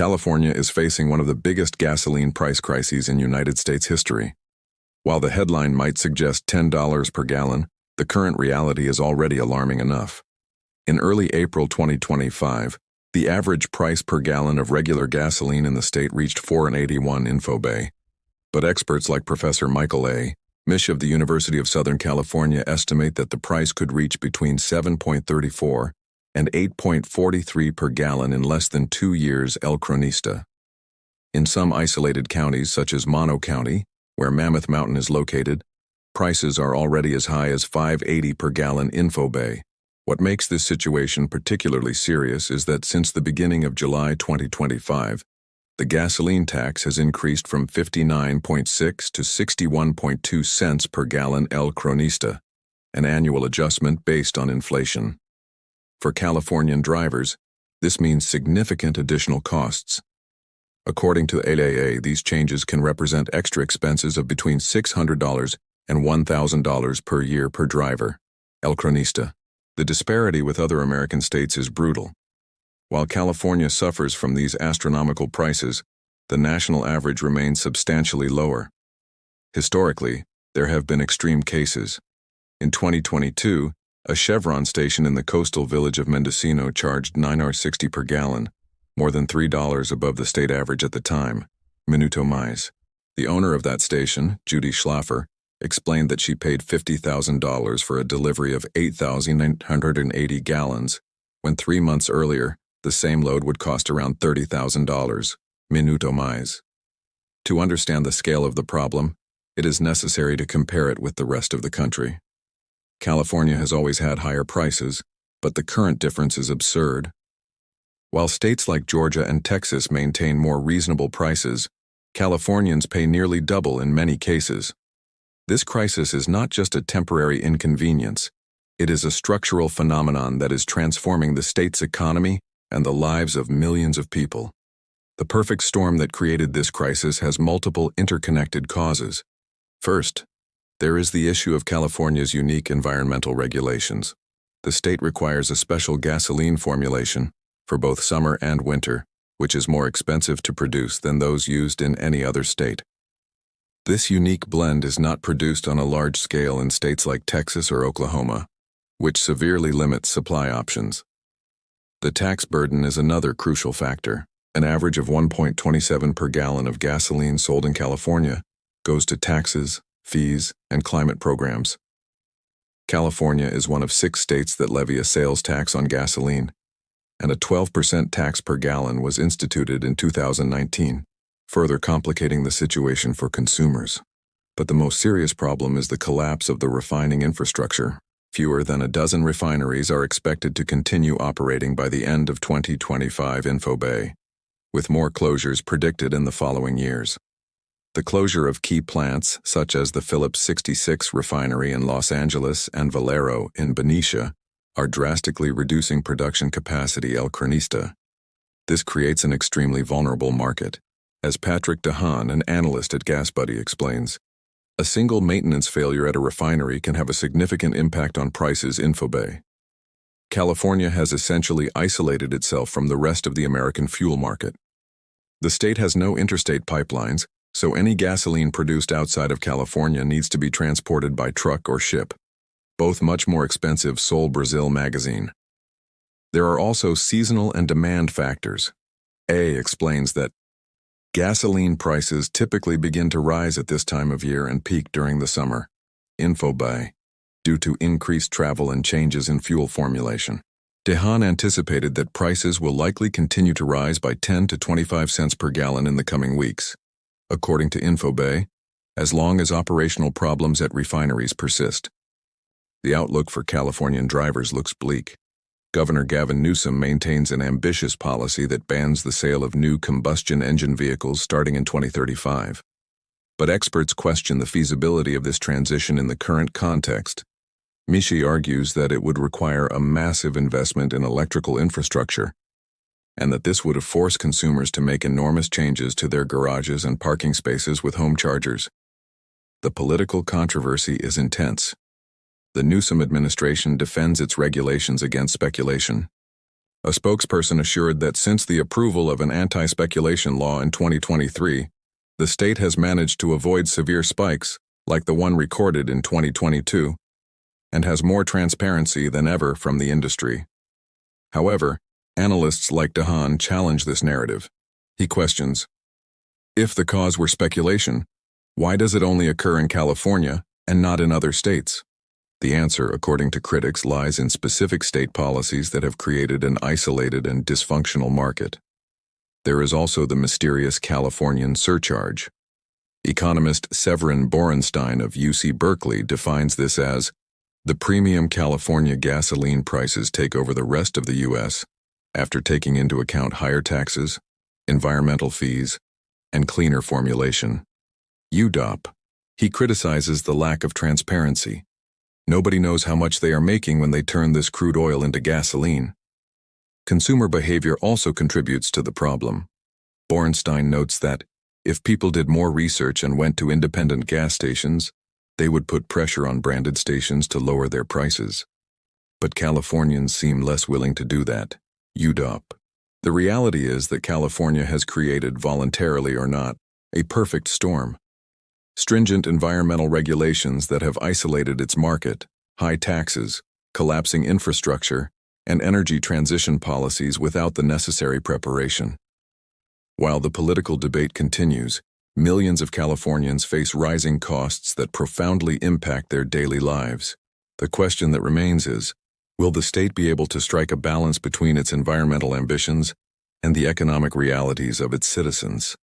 California is facing one of the biggest gasoline price crises in United States history. While the headline might suggest $10 per gallon, the current reality is already alarming enough. In early April 2025, the average price per gallon of regular gasoline in the state reached $4.81 InfoBay. But experts like Professor Michael A. Mish of the University of Southern California estimate that the price could reach between $7.34 and $8.43 per gallon in less than 2 years. El Cronista. In some isolated counties such as Mono County, where Mammoth Mountain is located, prices are already as high as $5.80 per gallon InfoBay. What makes this situation particularly serious is that since the beginning of July 2025, the gasoline tax has increased from 59.6 to 61.2 cents per gallon. El Cronista, an annual adjustment based on inflation. For Californian drivers, this means significant additional costs. According to LAA, these changes can represent extra expenses of between $600 and $1,000 per year per driver. El Cronista. The disparity with other American states is brutal. While California suffers from these astronomical prices, the national average remains substantially lower. Historically, there have been extreme cases. In 2022, a Chevron station in the coastal village of Mendocino charged $9.60 per gallon, more than $3 above the state average at the time. Minuto Mais. The owner of that station, Judy Schlaffer, explained that she paid $50,000 for a delivery of 8,980 gallons, when 3 months earlier, the same load would cost around $30,000. Minuto Mais. To understand the scale of the problem, it is necessary to compare it with the rest of the country. California has always had higher prices, but the current difference is absurd. While states like Georgia and Texas maintain more reasonable prices, Californians pay nearly double in many cases. This crisis is not just a temporary inconvenience, it is a structural phenomenon that is transforming the state's economy and the lives of millions of people. The perfect storm that created this crisis has multiple interconnected causes. First, there is the issue of California's unique environmental regulations. The state requires a special gasoline formulation for both summer and winter, which is more expensive to produce than those used in any other state. This unique blend is not produced on a large scale in states like Texas or Oklahoma, which severely limits supply options. The tax burden is another crucial factor. An average of $1.27 per gallon of gasoline sold in California goes to taxes, fees, and climate programs. California is one of 6 states that levy a sales tax on gasoline, and a 12% tax per gallon was instituted in 2019, further complicating the situation for consumers. But the most serious problem is the collapse of the refining infrastructure. Fewer than a dozen refineries are expected to continue operating by the end of 2025 InfoBay, with more closures predicted in the following years. The closure of key plants, such as the Phillips 66 refinery in Los Angeles and Valero in Benicia, are drastically reducing production capacity. El Cronista. This creates an extremely vulnerable market. As Patrick DeHaan, an analyst at GasBuddy, explains, a single maintenance failure at a refinery can have a significant impact on prices. InfoBay. California has essentially isolated itself from the rest of the American fuel market. The state has no interstate pipelines, so any gasoline produced outside of California needs to be transported by truck or ship, both much more expensive. Sol Brazil magazine. There are also seasonal and demand factors. A explains that gasoline prices typically begin to rise at this time of year and peak during the summer. InfoBay. Due to increased travel and changes in fuel formulation. DeHaan anticipated that prices will likely continue to rise by 10 to 25 cents per gallon in the coming weeks, according to InfoBay, as long as operational problems at refineries persist. The outlook for Californian drivers looks bleak. Governor Gavin Newsom maintains an ambitious policy that bans the sale of new combustion engine vehicles starting in 2035. But experts question the feasibility of this transition in the current context. Mishi argues that it would require a massive investment in electrical infrastructure, and that this would have forced consumers to make enormous changes to their garages and parking spaces with home chargers. The political controversy is intense. The Newsom administration defends its regulations against speculation. A spokesperson assured that since the approval of an anti-speculation law in 2023, the state has managed to avoid severe spikes, like the one recorded in 2022, and has more transparency than ever from the industry. However, analysts like Dehaan challenge this narrative. He questions, if the cause were speculation, why does it only occur in California and not in other states? The answer, according to critics, lies in specific state policies that have created an isolated and dysfunctional market. There is also the mysterious Californian surcharge. Economist Severin Borenstein of UC Berkeley defines this as the premium California gasoline prices take over the rest of the U.S. after taking into account higher taxes, environmental fees, and cleaner formulation. UDOP. He criticizes the lack of transparency. Nobody knows how much they are making when they turn this crude oil into gasoline. Consumer behavior also contributes to the problem. Borenstein notes that if people did more research and went to independent gas stations, they would put pressure on branded stations to lower their prices. But Californians seem less willing to do that. UDOP. The reality is that California has created, voluntarily or not, a perfect storm. Stringent environmental regulations that have isolated its market, high taxes, collapsing infrastructure, and energy transition policies without the necessary preparation. While the political debate continues, millions of Californians face rising costs that profoundly impact their daily lives. The question that remains is, will the state be able to strike a balance between its environmental ambitions and the economic realities of its citizens?